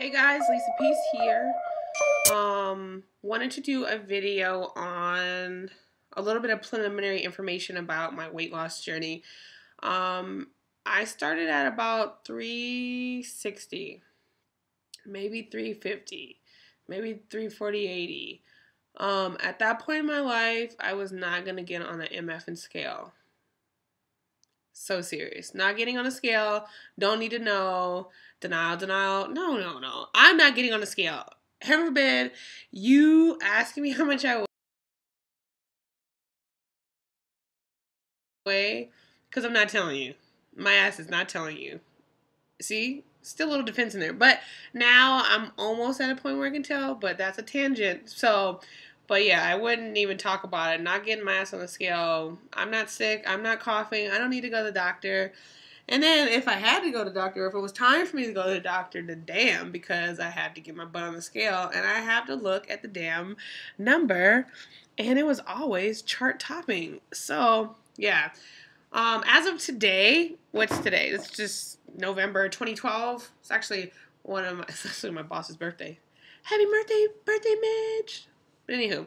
Hey guys, Lisa Peace here. Wanted to do a video on a little bit of preliminary information about my weight loss journey. I started at about 360, maybe 350, maybe 340, 80. At that point in my life, I was not gonna get on an MF and scale. So serious. Not getting on a scale. Don't need to know. Denial. No. I'm not getting on a scale. Heaven forbid you asking me how much I weigh, because I'm not telling you. My ass is not telling you. See? Still a little defense in there. But now I'm almost at a point where I can tell, but that's a tangent. So, but yeah, I wouldn't even talk about it. Not getting my ass on the scale. I'm not sick. I'm not coughing. I don't need to go to the doctor. And then if I had to go to the doctor, if it was time for me to go to the doctor, then damn, because I had to get my butt on the scale and I have to look at the damn number, and it was always chart topping. So yeah. As of today, what's today? It's just November 2012. It's actually it's actually my boss's birthday. Happy birthday, Midge. But anywho,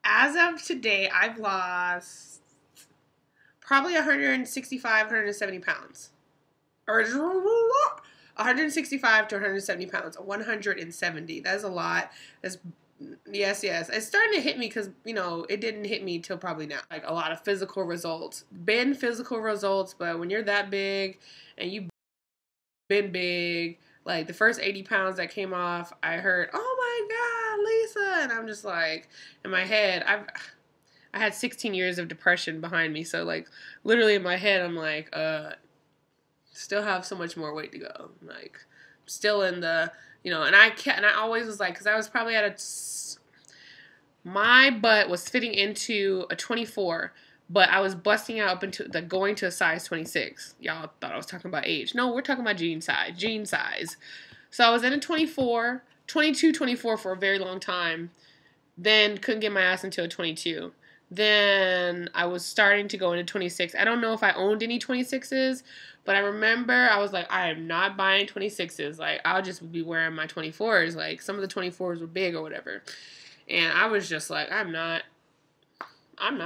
as of today, I've lost probably 165, 170 pounds. Or 165 to 170 pounds. 170. That's a lot. That's yes. It's starting to hit me because, it didn't hit me till probably now. Like a lot of physical results. Been physical results, but when you're that big and you've been big, like the first 80 pounds that came off, I heard, oh my God, Lisa. And I'm just like, in my head, I had 16 years of depression behind me. So like literally in my head, I'm like, still have so much more weight to go. Like still in the, and I always was like, cause I was probably my butt was fitting into a 24, but I was busting out up into going to a size 26. Y'all thought I was talking about age. No, we're talking about jean size. So I was in a 24, 22, 24 for a very long time. Then couldn't get my ass into a 22. Then I was starting to go into 26. I don't know if I owned any 26s, but I remember I was like, I am not buying 26s. Like, I'll just be wearing my 24s. Like, some of the 24s were big or whatever. And I was just like, I'm not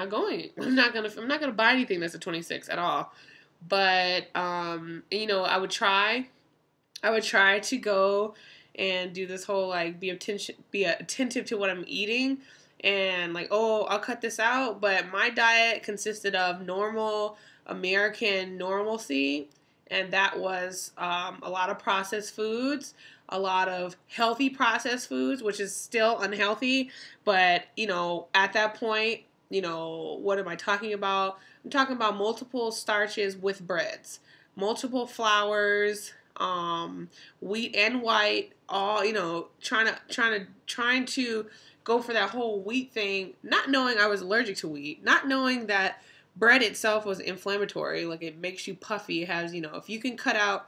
going. I'm not gonna buy anything that's a 26 at all. But I would try to go and do this whole like be attentive to what I'm eating, and like, oh, I'll cut this out. But my diet consisted of normal American normalcy, and that was a lot of processed foods, a lot of healthy processed foods, which is still unhealthy. But at that point, what am I talking about? I'm talking about multiple starches with breads, multiple flours, wheat and white, all, trying to go for that whole wheat thing, not knowing I was allergic to wheat, not knowing that bread itself was inflammatory, like it makes you puffy. It has, if you can cut out,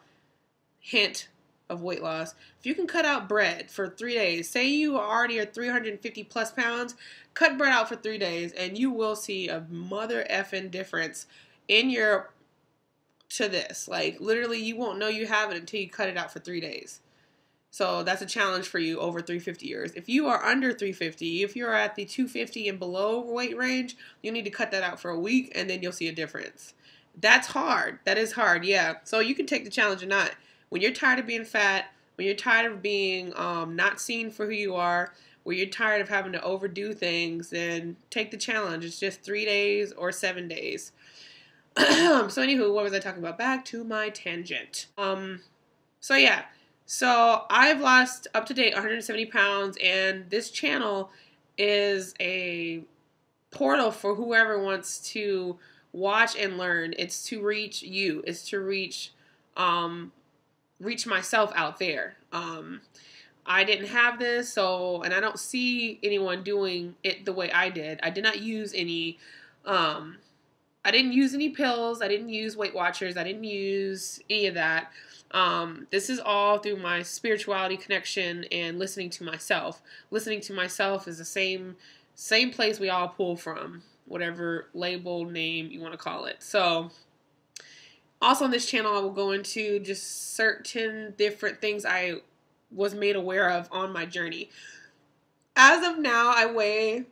hint of weight loss, if you can cut out bread for 3 days, say you already are 350 plus pounds, cut bread out for 3 days and you will see a mother effing difference in your to this. Like literally you won't know you have it until you cut it out for 3 days. So that's a challenge for you over 350 years. If you are under 350, if you're at the 250 and below weight range, you need to cut that out for a week and then you'll see a difference. That's hard. That is hard, yeah. So you can take the challenge or not. When you're tired of being fat, when you're tired of being not seen for who you are, when you're tired of having to overdo things, then take the challenge. It's just 3 days or 7 days. So anywho, what was I talking about? Back to my tangent. So yeah. So I've lost up to date 170 pounds, and this channel is a portal for whoever wants to watch and learn. It's to reach you. It's to reach myself out there. I didn't have this, and I don't see anyone doing it the way I did. I did not use any, I didn't use any pills. I didn't use Weight Watchers. I didn't use any of that. This is all through my spirituality connection and listening to myself. Listening to myself is the same place we all pull from, whatever label, name you want to call it. So Also on this channel, I will go into just certain different things I was made aware of on my journey. As of now, I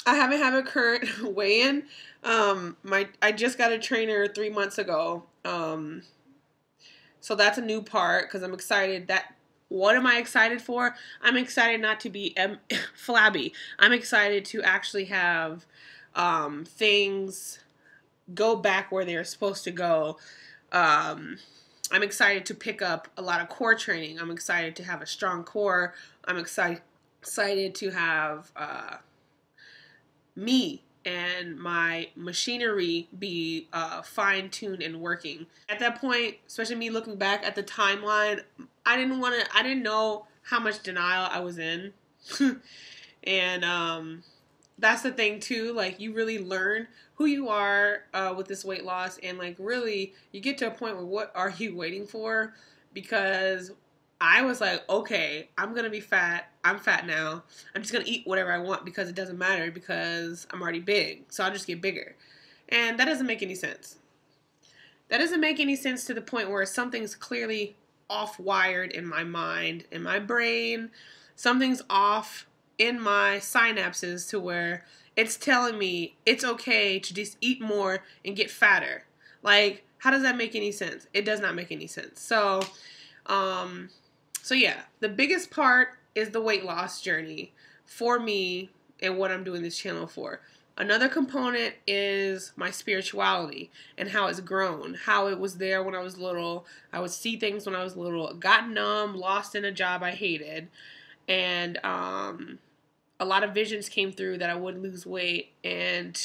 haven't had a current weigh-in. I just got a trainer 3 months ago. So that's a new part because I'm excited. What am I excited for? I'm excited not to be flabby. I'm excited to actually have things go back where they're supposed to go. I'm excited to pick up a lot of core training. I'm excited to have a strong core. I'm excited to have me and my machinery be fine-tuned and working. At that point, especially me looking back at the timeline, I didn't know how much denial I was in. And that's the thing too, like you really learn who you are with this weight loss, and like really you get to a point where what are you waiting for? Because I was like, okay, I'm gonna be fat. I'm fat now. I'm just gonna eat whatever I want because it doesn't matter because I'm already big. So I'll just get bigger. And that doesn't make any sense. That doesn't make any sense to the point where something's clearly off-wired in my mind, in my brain. Something's off in my synapses to where it's telling me it's okay to just eat more and get fatter. Like, how does that make any sense? It does not make any sense. So yeah, the biggest part is the weight loss journey for me and what I'm doing this channel for. Another component is my spirituality and how it's grown, how it was there when I was little. I would see things when I was little, got numb, lost in a job I hated, and a lot of visions came through that I would lose weight, and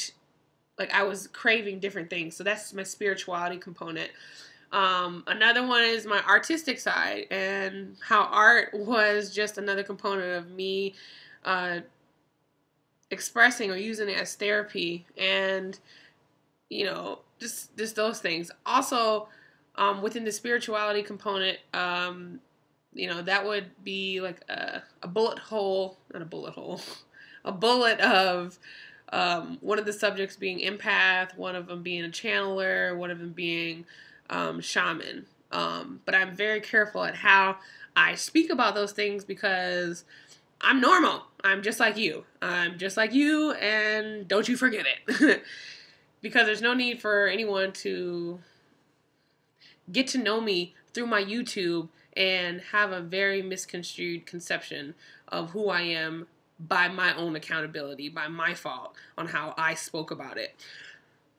like I was craving different things. So that's my spirituality component. Another one is my artistic side and how art was just another component of me expressing or using it as therapy, and you know, just those things. Also, within the spirituality component, you know, that would be like a bullet hole, not a bullet hole, a bullet of one of the subjects being empath, one of them being a channeler, one of them being shaman. But I'm very careful at how I speak about those things because I'm normal. I'm just like you. I'm just like you, and don't you forget it. Because there's no need for anyone to get to know me through my YouTube and have a very misconstrued conception of who I am by my own accountability, by my fault on how I spoke about it.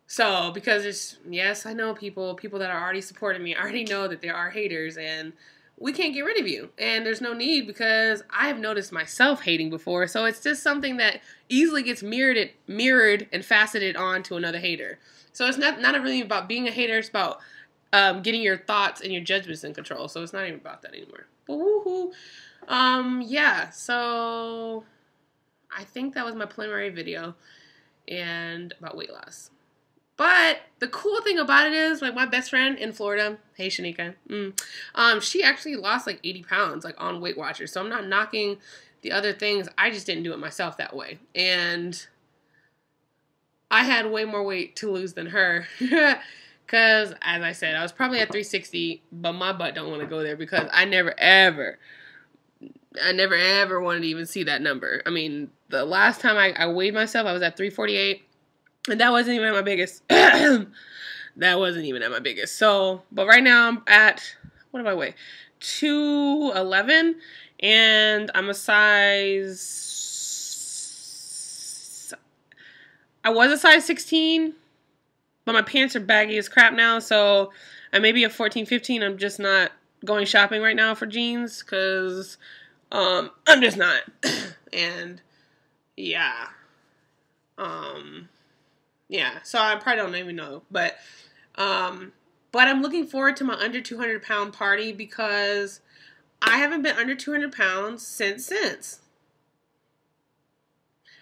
So, because it's, yes, I know people that are already supporting me already know that there are haters, and we can't get rid of you. And there's no need, because I have noticed myself hating before. So it's just something that easily gets mirrored and faceted on to another hater. So it's not really about being a hater. It's about getting your thoughts and your judgments in control. So it's not even about that anymore. But woohoo. Yeah, so I think that was my preliminary video and about weight loss. But the cool thing about it is, like, my best friend in Florida, hey Shanika, she actually lost like 80 pounds, like, on Weight Watchers. So I'm not knocking the other things. I just didn't do it myself that way. And I had way more weight to lose than her. Because, as I said, I was probably at 360, but my butt don't want to go there because I never ever wanted to even see that number. I mean, the last time I weighed myself, I was at 348. And that wasn't even at my biggest. That wasn't even at my biggest. So, but right now I'm at, what do I weigh? 211. And I'm a size, I was a size 16. But my pants are baggy as crap now. So I may be a 14, 15. I'm just not going shopping right now for jeans. Because I'm just not. And yeah. Yeah, so I probably don't even know, but I'm looking forward to my under 200 pound party because I haven't been under 200 pounds since.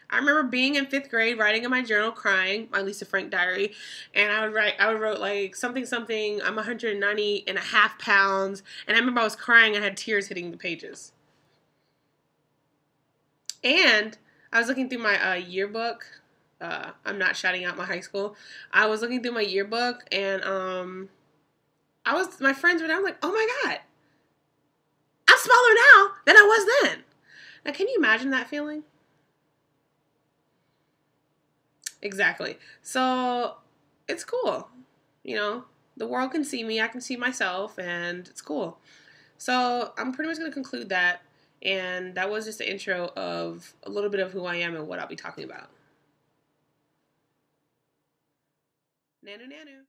I remember being in 5th grade, writing in my journal, crying, my Lisa Frank diary, and I would wrote like something, I'm 190 and a half pounds, and I remember I was crying and I had tears hitting the pages. And I was looking through my yearbook. I'm not shouting out my high school. I was looking through my yearbook, and my friends were down, I'm like, oh my God, I'm smaller now than I was then. Now, can you imagine that feeling? Exactly. So it's cool. You know, the world can see me, I can see myself, and it's cool. So I'm pretty much going to conclude that. And that was just the intro of a little bit of who I am and what I'll be talking about. Nanu, nanu.